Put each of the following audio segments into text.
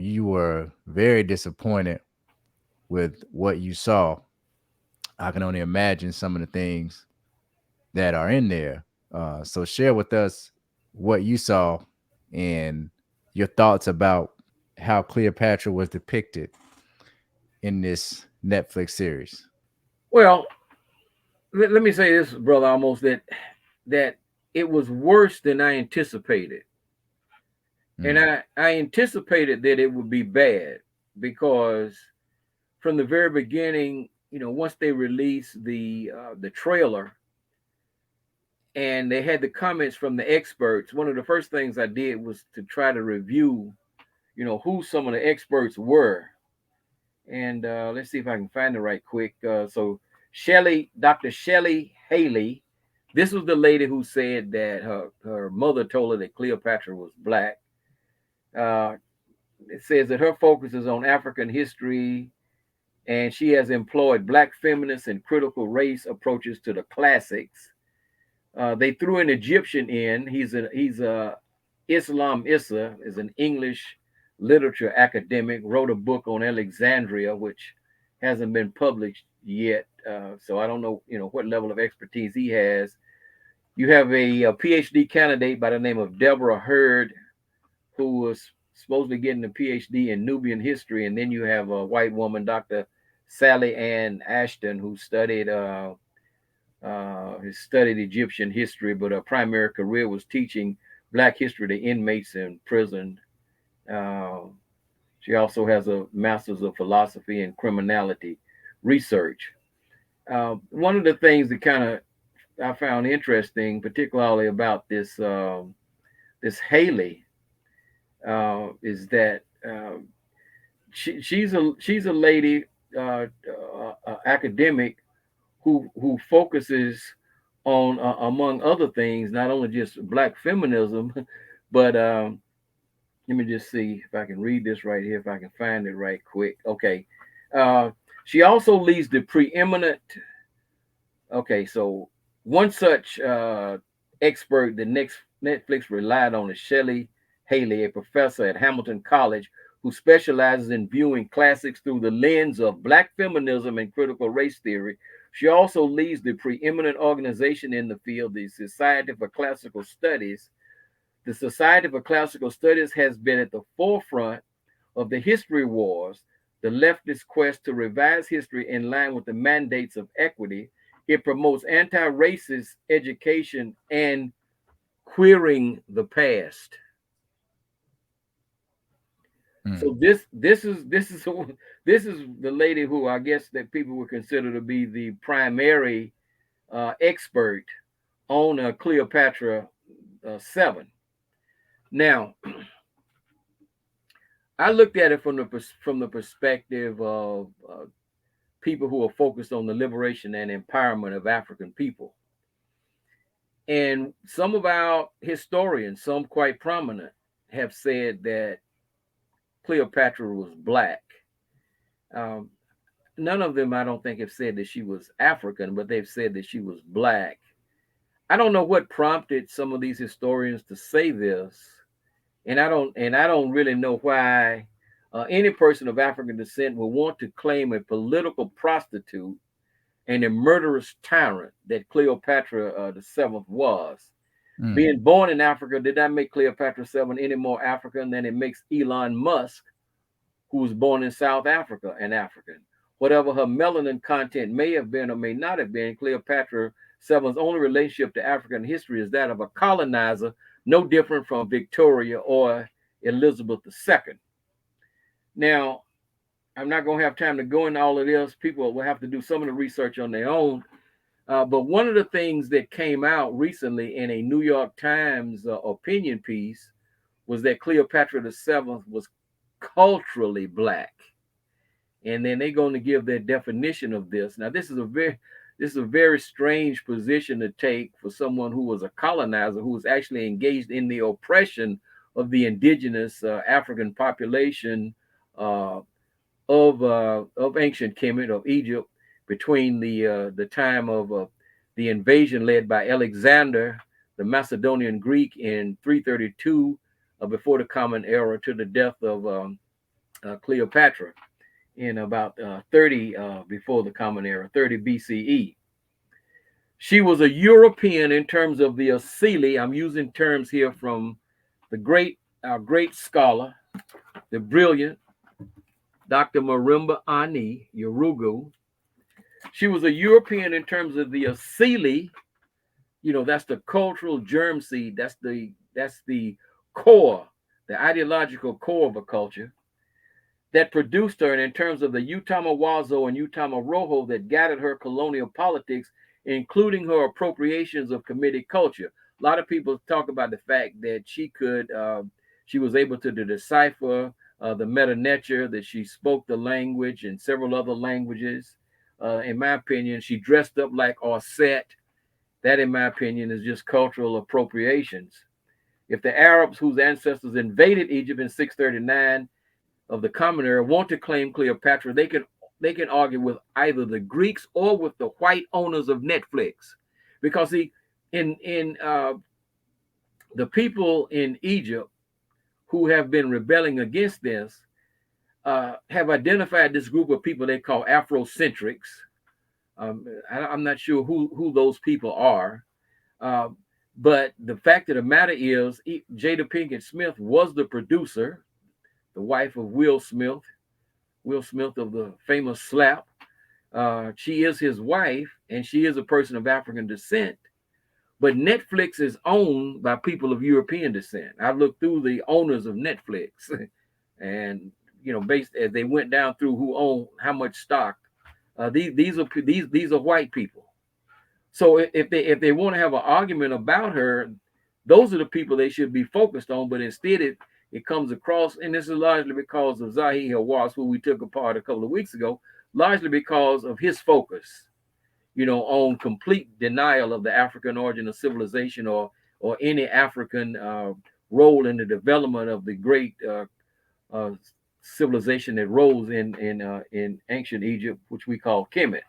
you were very disappointed with what you saw. I can only imagine some of the things that are in there. So share with us what you saw and your thoughts about how Cleopatra was depicted in this Netflix series. Well, let me say this, brother, almost that it was worse than I anticipated. And Mm, I anticipated that it would be bad because from the very beginning, once they released the trailer and they had the comments from the experts, one of the first things I did was to try to review, who some of the experts were. And let's see if I can find it right quick. So Dr. Shelley Haley, this was the lady who said that her mother told her that Cleopatra was black. Uh, it says that her focus is on African history, and she has employed black feminists and critical race approaches to the classics. They threw an Egyptian in. He's a Islam Issa is an English literature academic. Wrote a book on Alexandria, which hasn't been published yet. So I don't know, what level of expertise he has. You have a PhD candidate by the name of Deborah Hurd, who was supposedly getting a PhD in Nubian history, and then you have a white woman, Dr. Sally Ann Ashton, who studied Egyptian history, but her primary career was teaching Black history to inmates in prison. Uh, she also has a master's of philosophy and criminality research. One of the things that kind of I found interesting, particularly about this Haley, is that she's a lady, academic who focuses on, among other things, not only just black feminism, but let me just see if I can read this right here, if I can find it right quick. Okay. Uh, she also leads the preeminent. Okay, so one such expert the next Netflix relied on is Shelley Haley, a professor at Hamilton College who specializes in viewing classics through the lens of Black feminism and critical race theory. She also leads the preeminent organization in the field, the Society for Classical Studies. The Society for Classical Studies has been at the forefront of the history wars, the leftist quest to revise history in line with the mandates of equity. It promotes anti-racist education and queering the past. mm, So this is the lady who I guess that people would consider to be the primary expert on Cleopatra 7. Now, I looked at it from the perspective of people who are focused on the liberation and empowerment of African people. And some of our historians, some quite prominent, have said that Cleopatra was black. Um, None of them, I don't think, have said that she was African, but they've said that she was black. I don't know what prompted some of these historians to say this, and I don't really know why any person of African descent would want to claim a political prostitute and a murderous tyrant that Cleopatra the Seventh was. mm. Being born in Africa did not make Cleopatra Seven any more African than it makes Elon Musk, who was born in South Africa, an African. Whatever her melanin content may have been or may not have been, Cleopatra Seven's only relationship to African history is that of a colonizer, no different from Victoria or Elizabeth II. Now, I'm not going to have time to go into all of this. People will have to do some of the research on their own. But one of the things that came out recently in a New York Times opinion piece was that Cleopatra the Seventh was culturally black, and then they're going to give their definition of this. Now, this is a very strange position to take for someone who was a colonizer, who was actually engaged in the oppression of the indigenous African population uh, of ancient Kemet, of Egypt, between the time of the invasion led by Alexander, the Macedonian Greek, in 332 before the Common Era, to the death of Cleopatra in about 30 before the Common Era, 30 BCE. She was a European in terms of the Asili. I'm using terms here from the great, our great scholar, the brilliant Dr. Marimba Ani Yorugu. She was a European in terms of the Asili. That's the cultural germ seed. That's the core, the ideological core of a culture that produced her, and in terms of the Utamawazo and Utamaroho that guided her colonial politics, including her appropriations of Kemetic culture. A lot of people talk about the fact that she was able to decipher the Meta Nature, that she spoke the language and several other languages. In my opinion, she dressed up like Osset. That, in my opinion, is just cultural appropriations. If the Arabs whose ancestors invaded Egypt in 639 of the Common Era want to claim Cleopatra, they can argue with either the Greeks or with the white owners of Netflix, because in the people in Egypt who have been rebelling against this have identified this group of people they call Afrocentrics. I'm not sure who those people are, uh, but the fact of the matter is, Jada Pinkett Smith was the producer, the wife of Will Smith of the famous Slap. She is his wife, and she is a person of African descent. But Netflix is owned by people of European descent. I've looked through the owners of Netflix, and based as they went down through who owned how much stock. These are white people. So if they want to have an argument about her, those are the people they should be focused on. But instead, it comes across, and this is largely because of Zahi Hawass, who we took apart a couple of weeks ago, largely because of his focus, on complete denial of the African origin of civilization, or any African role in the development of the great uh, civilization that rose in ancient Egypt, which we call Kemet.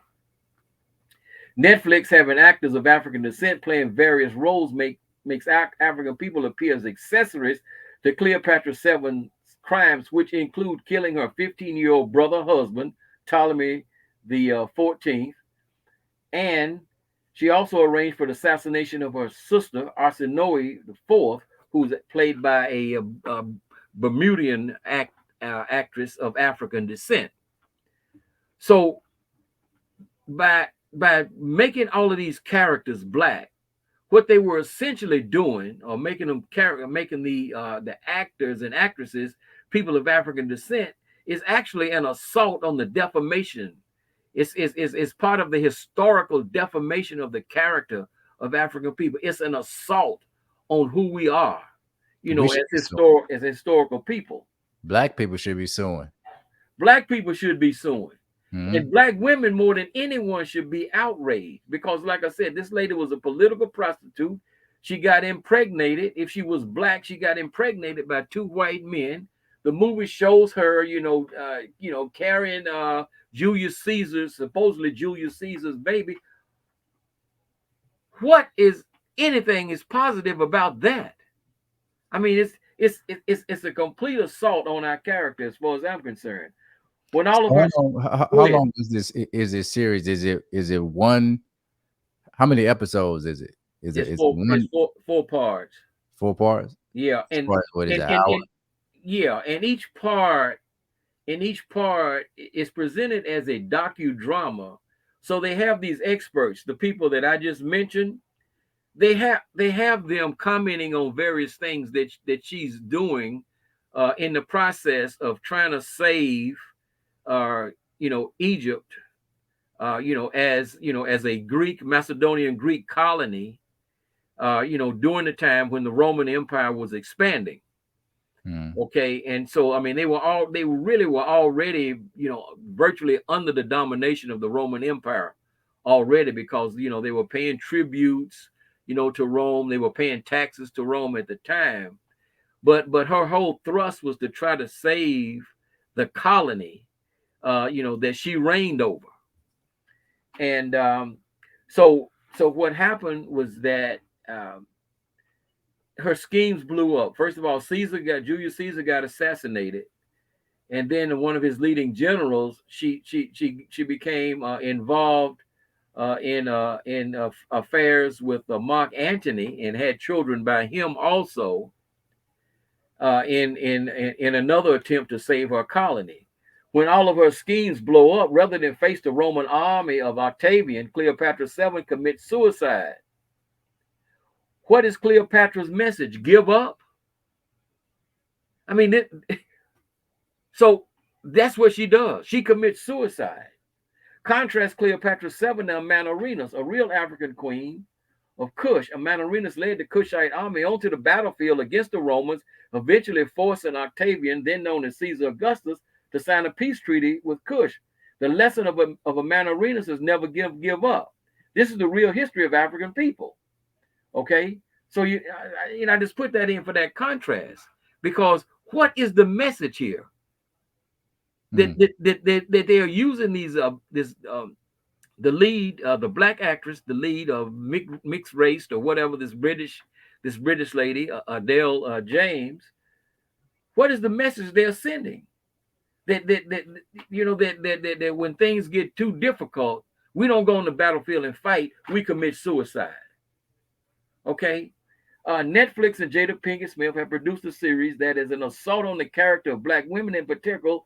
Netflix having actors of African descent playing various roles makes African people appear as accessories to Cleopatra VII's crimes, which include killing her 15-year-old brother husband, Ptolemy the 14th, and she also arranged for the assassination of her sister, Arsinoe the Fourth, who's played by a Bermudian actress of African descent. So by making all of these characters black, what they were essentially doing, or making the actors and actresses people of African descent, is actually an assault on the defamation. It's part of the historical defamation of the character of African people. It's an assault on who we are, We should as be suing. historical people. Black people should be suing. Black people should be suing. Hmm. And black women more than anyone should be outraged, because, like I said, this lady was a political prostitute. She got impregnated. If she was black, she got impregnated by two white men. The movie shows her, carrying Julius Caesar's, supposedly Julius Caesar's baby. What is anything is positive about that? I mean, it's a complete assault on our character, as far as I'm concerned. When all So of us, go how ahead. long is this series? Is it one? How many episodes is it? Is it It's is it four. It's one four parts. 4 parts? Yeah, It's probably what is it, and an and, hour? and yeah, and each part is presented as a docudrama. So they have these experts, the people that I just mentioned. They have them commenting on various things that she's doing in the process of trying to save uh, Egypt, as a Greek Macedonian Greek colony, during the time when the Roman Empire was expanding. Hmm. Okay, and so I mean, they really were already, virtually under the domination of the Roman Empire already, because they were paying tributes, to Rome. They were paying taxes to Rome at the time. But her whole thrust was to try to save the colony, that she reigned over. And so what happened was that um, her schemes blew up. First of all, Julius Caesar got assassinated, and then one of his leading generals, she became involved in affairs with Mark Antony and had children by him also, in another attempt to save her colony. When all of her schemes blow up, rather than face the Roman army of Octavian, Cleopatra VII commits suicide. What is Cleopatra's message? Give up? I mean, so that's what she does. She commits suicide. Contrast Cleopatra VII to Amanirenas, a real African queen of Kush. Amanirenas led the Kushite army onto the battlefield against the Romans, eventually forcing Octavian, then known as Caesar Augustus, to sign a peace treaty with Kush. The lesson of Amanirenas is never give up. This is the real history of African people. Okay, so I just put that in for that contrast, because what is the message here? That they are using these the lead, the black actress, the lead of mixed race or whatever, this British lady, Adele James. What is the message they're sending? That when things get too difficult, we don't go on the battlefield and fight. We commit suicide. Okay. Netflix and Jada Pinkett Smith have produced a series that is an assault on the character of black women in particular,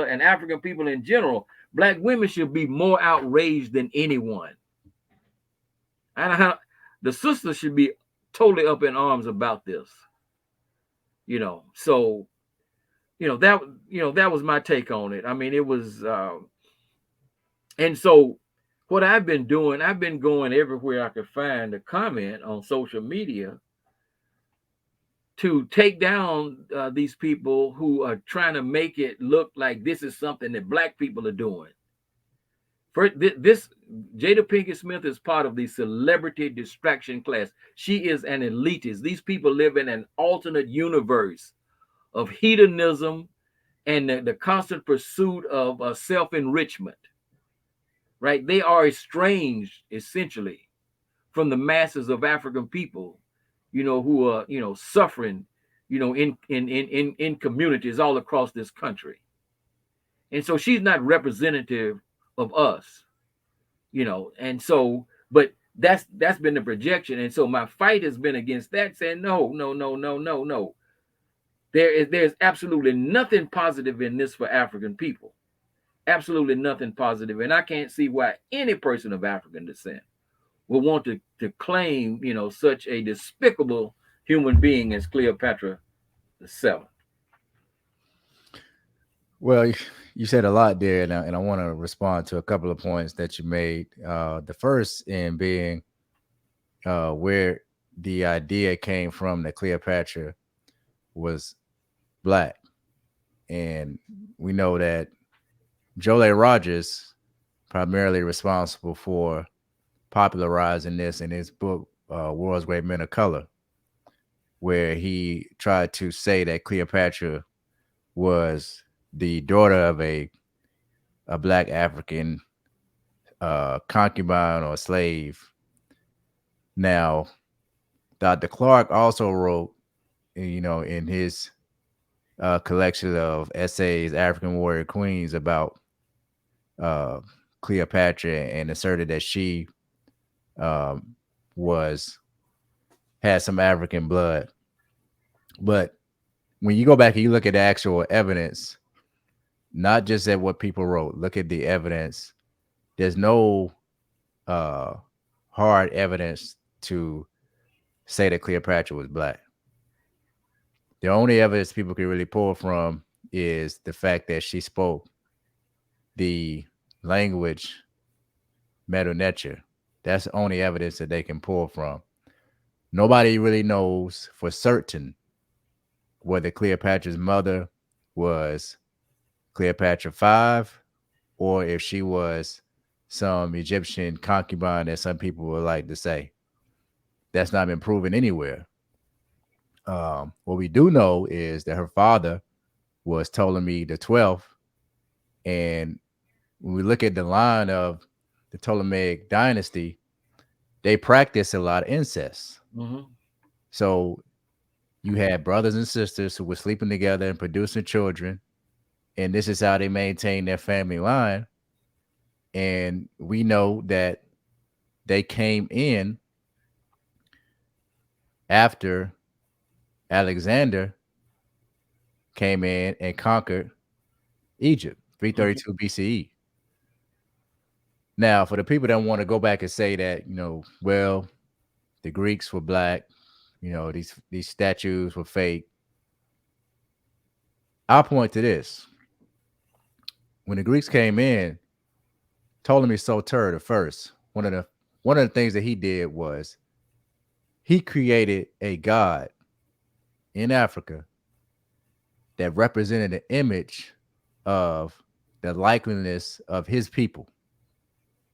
and African people in general. Black women should be more outraged than anyone. And the sisters should be totally up in arms about this. So that was my take on it. I mean, it was, and so what I've been doing, I've been going everywhere I could find a comment on social media to take down these people who are trying to make it look like this is something that black people are doing. This Jada Pinkett Smith is part of the celebrity distraction class. She is an elitist. These people live in an alternate universe of hedonism and the constant pursuit of self-enrichment. Right? They are estranged, essentially, from the masses of African people, who are, suffering, in communities all across this country. And so she's not representative of us, and so, but that's been the projection. And so my fight has been against that, saying no. There's absolutely nothing positive in this for African people. Absolutely nothing positive. And I can't see why any person of African descent will want to claim, such a despicable human being as Cleopatra VII. Well, you said a lot there, and I want to respond to a couple of points that you made. The first in being where the idea came from that Cleopatra was black. And we know that Jolie Rogers primarily responsible for popularizing this in his book, World's Great Men of Color, where he tried to say that Cleopatra was the daughter of a black African concubine or slave. Now, Dr. Clark also wrote, in his collection of essays, African Warrior Queens, about Cleopatra, and asserted that she um, was had some African blood. But when you go back and you look at the actual evidence, not just at what people wrote, look at the evidence. There's no hard evidence to say that Cleopatra was black. The only evidence people can really pull from is the fact that she spoke the language Medu Neter. That's the only evidence that they can pull from. Nobody really knows for certain whether Cleopatra's mother was Cleopatra V, or if she was some Egyptian concubine that some people would like to say. That's not been proven anywhere. What we do know is that her father was Ptolemy the 12th. And when we look at the line of the Ptolemaic Dynasty, they practice a lot of incest. Mm-hmm. So you had brothers and sisters who were sleeping together and producing children. and this is how they maintain their family line. And we know that they came in after Alexander came in and conquered Egypt, Mhm. 332 BCE. Now, for the people that want to go back and say that, well, the Greeks were black, these statues were fake, I'll point to this. When the Greeks came in, Ptolemy Soter the first, one of the things that he did was he created a god in Africa that represented an image of the likeliness of his people.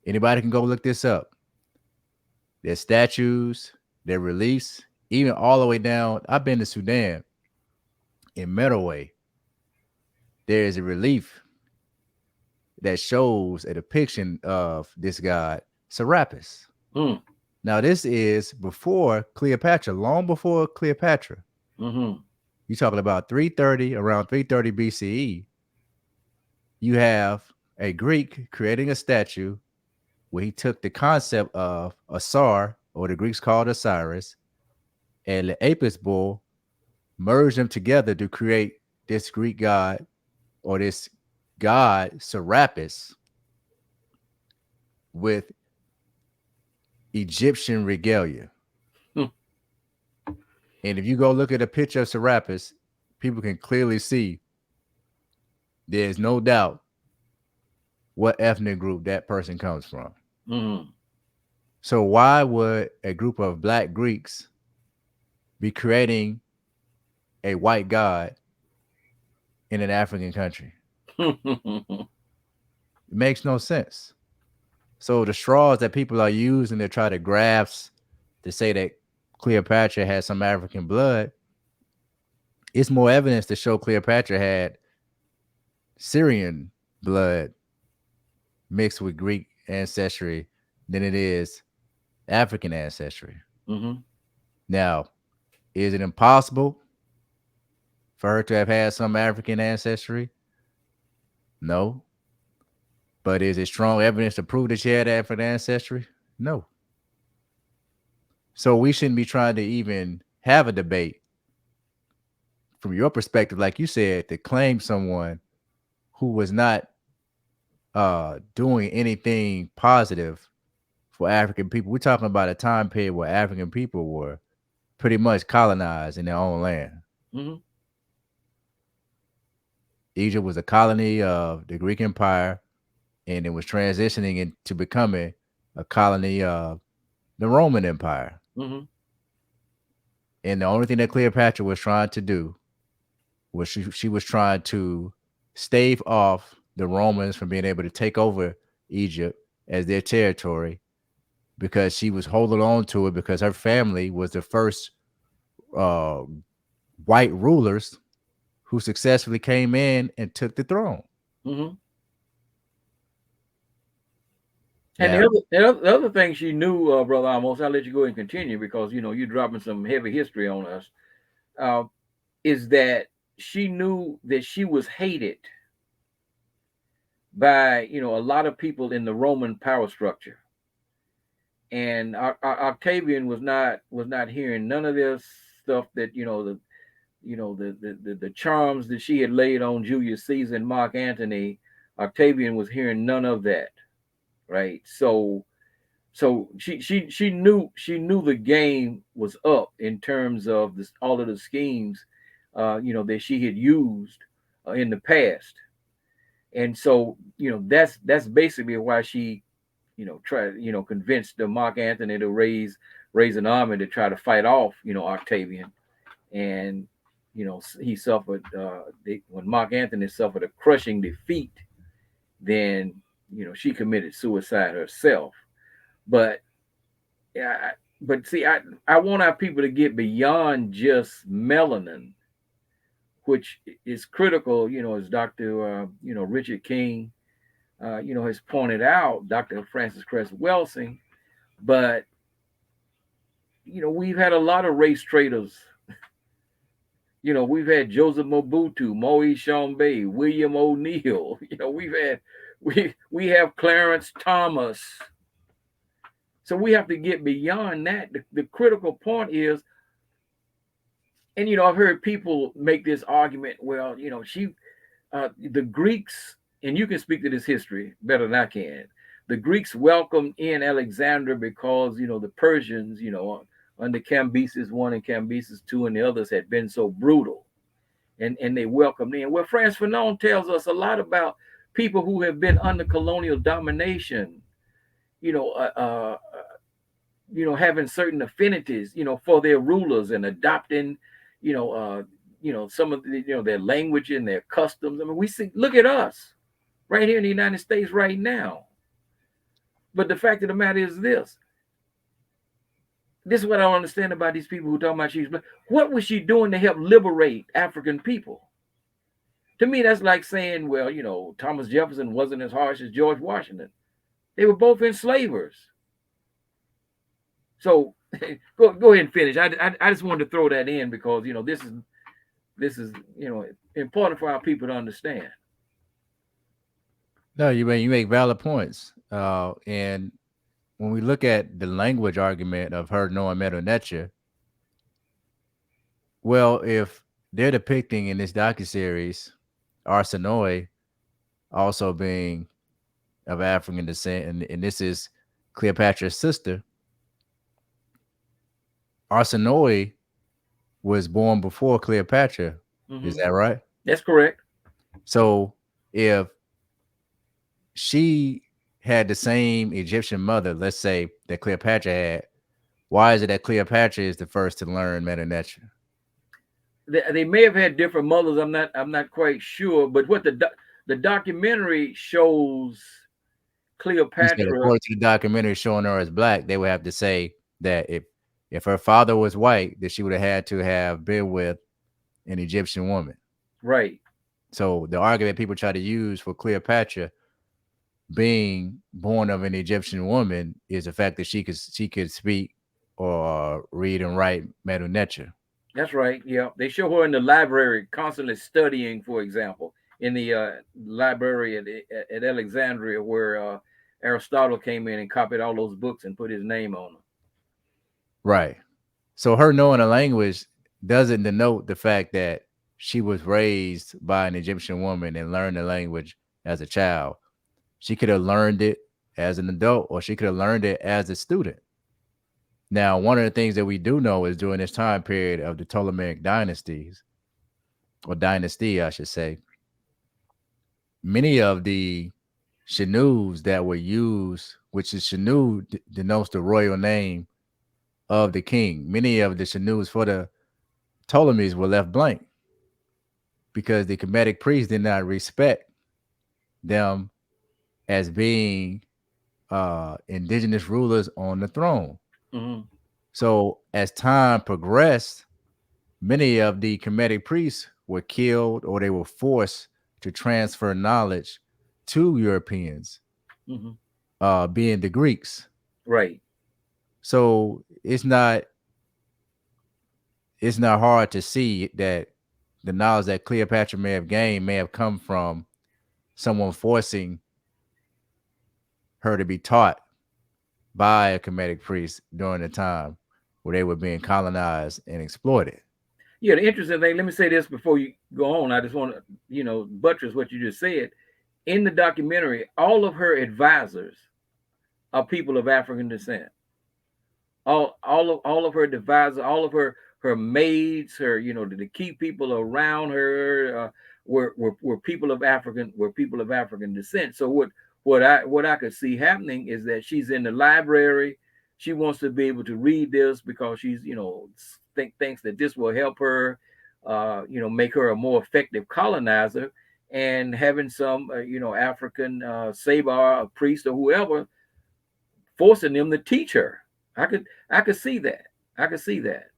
Anybody can go look this up. Their statues, their reliefs, even all the way down. I've been to Sudan. In Meadoway, there is a relief that shows a depiction of this god, Serapis. Mm. Now, this is before Cleopatra, long before Cleopatra. Mhm. You're talking about 330, around 330 BCE. You have a Greek creating a statue where he took the concept of Asar, or the Greeks called Osiris, and the Apis bull, merged them together to create this Greek god, or this god Serapis, with Egyptian regalia. Mm. And if you go look at a picture of Serapis, people can clearly see there's no doubt what ethnic group that person comes from. Mhm. So why would a group of black Greeks be creating a white god in an African country? It makes no sense. So the straws that people are using to try to grasp to say that Cleopatra had some African blood, it's more evidence to show Cleopatra had Syrian blood mixed with Greek ancestry than it is African ancestry. Mhm. Now, is it impossible for her to have had some African ancestry? No. But is it strong evidence to prove that she had African ancestry? No. So we shouldn't be trying to even have a debate from your perspective, like you said, to claim someone who was not doing anything positive for African people. We're talking about a time period where African people were pretty much colonized in their own land. Mhm. Egypt was a colony of the Greek Empire, and it was transitioning into becoming a colony of the Roman Empire. Mhm. And the only thing that Cleopatra was trying to do was she was trying to stave off the Romans from being able to take over Egypt as their territory, because she was holding on to it because her family was the first uh, white rulers who successfully came in and took the throne. Mhm. And Now, the other thing she knew, brother Amos, I'll let you go and continue because you're dropping some heavy history on us. Uh, is that she knew that she was hated by a lot of people in the Roman power structure, and Octavian was not hearing none of this stuff that the charms that she had laid on Julius Caesar and Mark Antony. Octavian was hearing none of that, right? So she knew the game was up in terms of this, all of the schemes, that she had used in the past, and so that's basically why she tried convinced the Mark Antony to raise an army to try to fight off Octavian, and he suffered when Mark Antony suffered a crushing defeat, then she committed suicide herself, but yeah, but see, I want our people to get beyond just melanin, which is critical. As Dr. Richard King, has pointed out, Dr. Francis Cress Welsing. But we've had a lot of race traders We've had Joseph Mobutu, Moise Chambé, William O'Neill. We have Clarence Thomas. So we have to get beyond that. The critical point is, and I've heard people make this argument. Well, the Greeks, and you can speak to this history better than I can. The Greeks welcomed in Alexander because the Persians, under Cambyses I and Cambyses II and the others had been so brutal, and they welcomed in. Well, Frantz Fanon tells us a lot about people who have been under colonial domination. You know, uh, uh, having certain affinities, for their rulers and adopting, some of their language and their customs. I mean, we see. Look at us right here in the United States right now. But the fact of the matter is this. This is what I don't understand about these people who talk about she's black. What was she doing to help liberate African people? To me, that's like saying, well, Thomas Jefferson wasn't as harsh as George Washington. They were both enslavers. So go ahead and finish. I just wanted to throw that in because this is important for our people to understand. No, you make valid points. And when we look at the language argument of her knowing Medu Neter, well, if they're depicting in this docuseries Arsinoe also being of African descent, and this is Cleopatra's sister, Arsinoe was born before Cleopatra. Is Mm-hmm. that right? That's correct. So if she had the same Egyptian mother, let's say that Cleopatra had, why is it that Cleopatra is the first to learn Medu Neter? They may have had different mothers. I'm not quite sure. But what the documentary shows You said Cleopatra. according to the documentary showing her as black, they would have to say that if her father was white, that she would have had to have been with an Egyptian woman. Right. So the argument people try to use for Cleopatra being born of an Egyptian woman is the fact that she could speak or read and write Medu Neter. That's right. Yeah, they show her in the library constantly studying. For example, in the library at Alexandria, where Aristotle came in and copied all those books and put his name on them. Right. So her knowing a language doesn't denote the fact that she was raised by an Egyptian woman and learned the language as a child. She could have learned it as an adult or she could have learned it as a student. Now, one of the things that we do know is during this time period of the Ptolemaic dynasties, or dynasty, I should say, many of the Shanus that were used, which is Shanu denotes the royal name of the king. Many of the Shanus for the Ptolemies were left blank because the Kemetic priests did not respect them as being indigenous rulers on the throne. Mm-hmm. So as time progressed, many of the Kemetic priests were killed or they were forced to transfer knowledge to Europeans, Mm-hmm. being the Greeks. Right. So it's not hard to see that the knowledge that Cleopatra may have gained may have come from someone forcing her to be taught by a Kemetic priest during the time where they were being colonized and exploited. Yeah, the interesting thing. Let me say this before you go on. I just want to buttress what you just said. In the documentary, all of her advisors are people of African descent. All of her advisors, all of her maids, her the key people around her were people of African descent. So what I could see happening is that she's in the library. She wants to be able to read this because she's thinks that this will help her, make her a more effective colonizer. And having some African sabar, a priest, or whoever forcing them to teach her. I could see that. I could see that.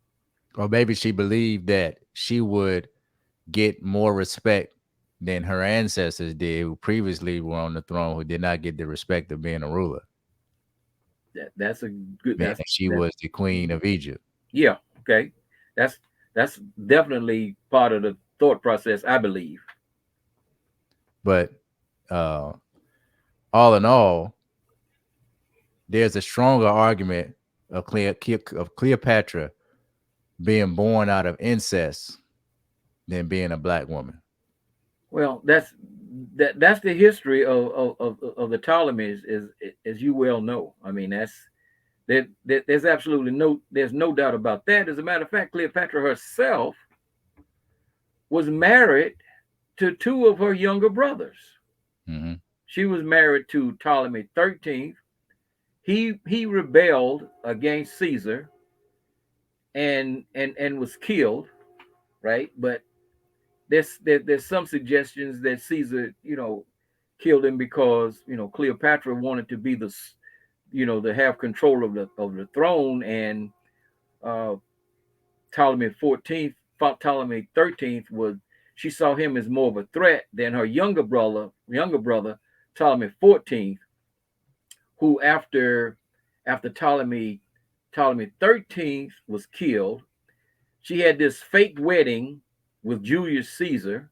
Or maybe she believed that she would get more respect than her ancestors did, who previously were on the throne, who did not get the respect of being a ruler. That's a good. And she That's was the queen of Egypt. yeah. Okay. That's That's definitely part of the thought process, I believe. But uh, all in all, there's a stronger argument of Cleopatra being born out of incest than being a black woman. Well, that's the history of the Ptolemies, is as you well know. I mean, there's absolutely there's no doubt about that. As a matter of fact, Cleopatra herself was married to two of her younger brothers. Mm-hmm. She was married to Ptolemy 13th. He rebelled against Caesar and was killed, right? But there's some suggestions that Caesar, killed him because Cleopatra wanted to be to have control of the throne, and uh, Ptolemy 14th, Ptolemy 13th was she saw him as more of a threat than her younger brother Ptolemy 14th, who after Ptolemy 13th was killed, she had this fake wedding with Julius Caesar.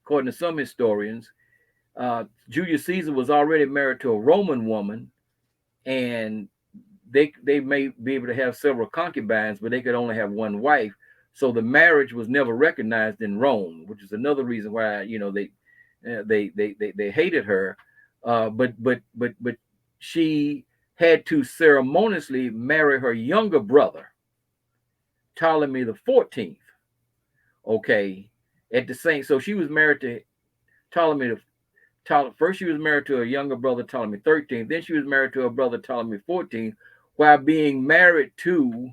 According to some historians, Julius Caesar was already married to a Roman woman, and they may be able to have several concubines, but they could only have one wife. So the marriage was never recognized in Rome, which is another reason why they hated her. But she had to ceremoniously marry her younger brother, Ptolemy the 14th. Okay, at the same, so she was married to Ptolemy the first she was married to her younger brother Ptolemy 13th, then she was married to her brother Ptolemy 14th, while being married to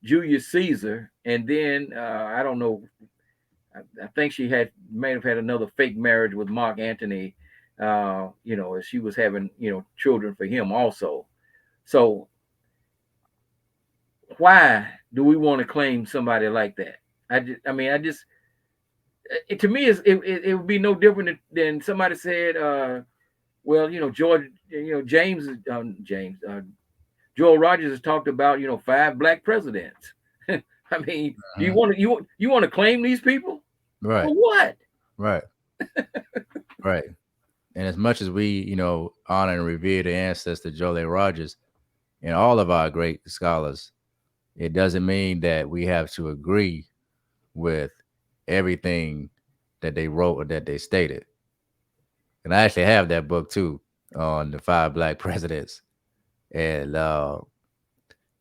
Julius Caesar, and then I don't know, I think she may have had another fake marriage with Mark Antony, as she was having children for him also. So why do we want to claim somebody like that? To me, it would be no different than somebody said, well, George, James, Joel Rogers has talked about, five black presidents. I mean, do you Mm-hmm. want to you want to claim these people Right, for what? right, right. And as much as we, honor and revere the ancestor Jolie Rogers and all of our great scholars, it doesn't mean that we have to agree with everything that they wrote or that they stated. And I actually have that book too on the five black presidents. And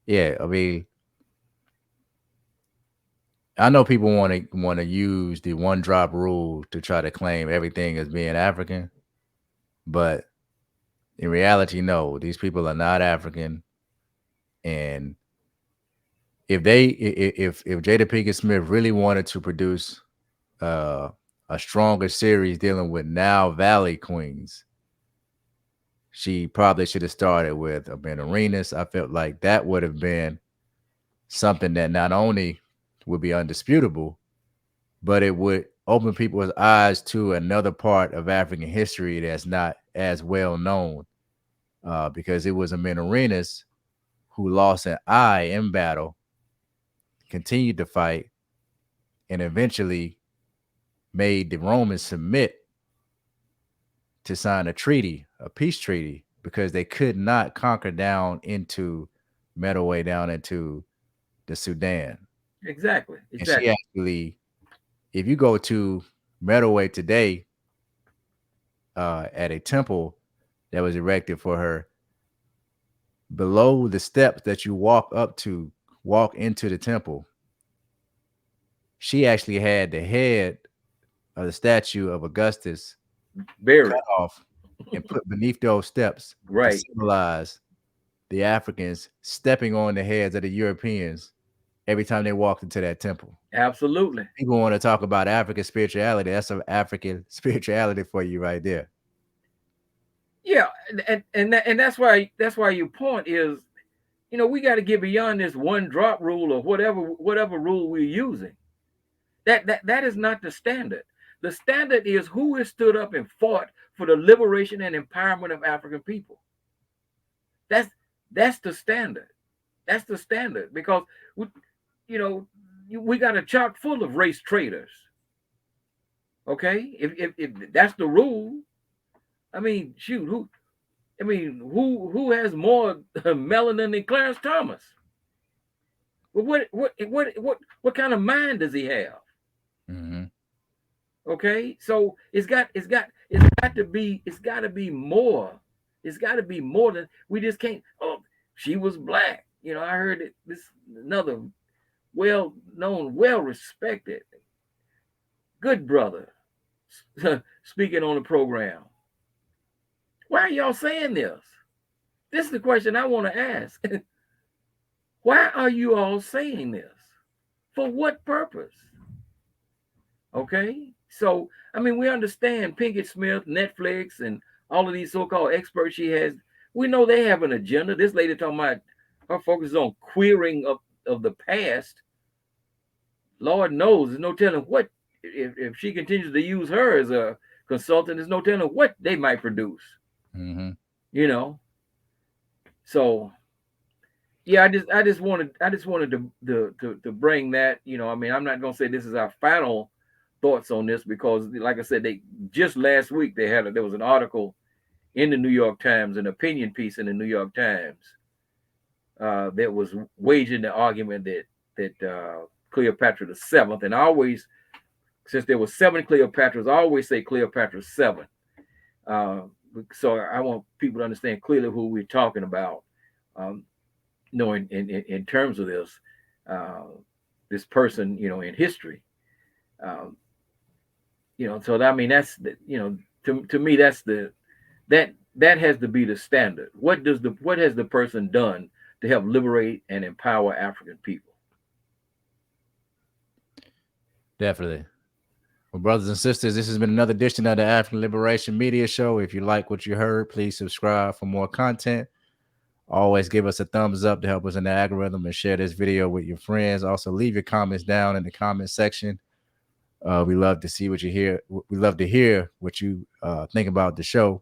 yeah, I mean, I know people want to use the one drop rule to try to claim everything as being African, but in reality, no, these people are not African. And if Jada Pinkett Smith really wanted to produce uh, a stronger series dealing with now Valley Queens, she probably should have started with a Ben Arenas. I felt like that would have been something that not only would be undisputable, but it would open people's eyes to another part of African history that's not as well known. Because it was a Arenas who lost an eye in battle, continued to fight, and eventually made the Romans submit to sign a treaty, a peace treaty, because they could not conquer down into middle way down into the Sudan. Exactly, And she exactly, actually, if you go to Meadoway today, at a temple that was erected for her, below the steps that you walk into the temple, she actually had the head of the statue of Augustus cut buried. off and put beneath those steps to Right, symbolize the Africans stepping on the heads of the Europeans every time they walked into that temple. absolutely. People want to talk about African spirituality. That's some African spirituality for you right there. Yeah, and that's why your point is, we got to get beyond this one drop rule or whatever rule we're using. That is not the standard. The standard is who has stood up and fought for the liberation and empowerment of African people. That's that's the standard. That's the standard, because you know we got a chock full of race traitors. Okay, if that's the rule, I mean, shoot, who has more melanin than Clarence Thomas? Well, what kind of mind does he have? Mm-hmm. Okay, so it's got to be more. It's got to be more than we just can't. Oh, she was black. I heard it. This another well known, well respected, good brother speaking on the program. Why are y'all saying this? This is the question I want to ask. Why are you all saying this? For what purpose? Okay. So, I mean, we understand Pinkett Smith, Netflix, and all of these so called experts she has. We know they have an agenda. This lady talking about her focus is on queering of the past. Lord knows, there's no telling what, if she continues to use her as a consultant, there's no telling what they might produce. Mm-hmm. You know. So yeah, I just wanted to bring that. I mean, I'm not gonna say this is our final thoughts on this because, like I said, they just last week there was an article in the New York Times, an opinion piece in the New York Times, that was waging the argument that Cleopatra the seventh, and I always, since there were seven Cleopatras, I always say Cleopatra seven. Uh, so I want people to understand clearly who we're talking about. Um, in terms of uh, this person, in history. Um, so I mean, that's to me, that has to be the standard. What has the person done to help liberate and empower African people? Definitely. Well, brothers and sisters, this has been another edition of the African Liberation Media Show. If you like what you heard, please subscribe for more content. Always give us a thumbs up to help us in the algorithm and share this video with your friends. Also, leave your comments down in the comment section. We love to see what you hear. We love to hear what you think about the show.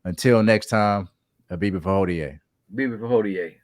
Until next time, Abiba Fahodie. Bibi Fahodie.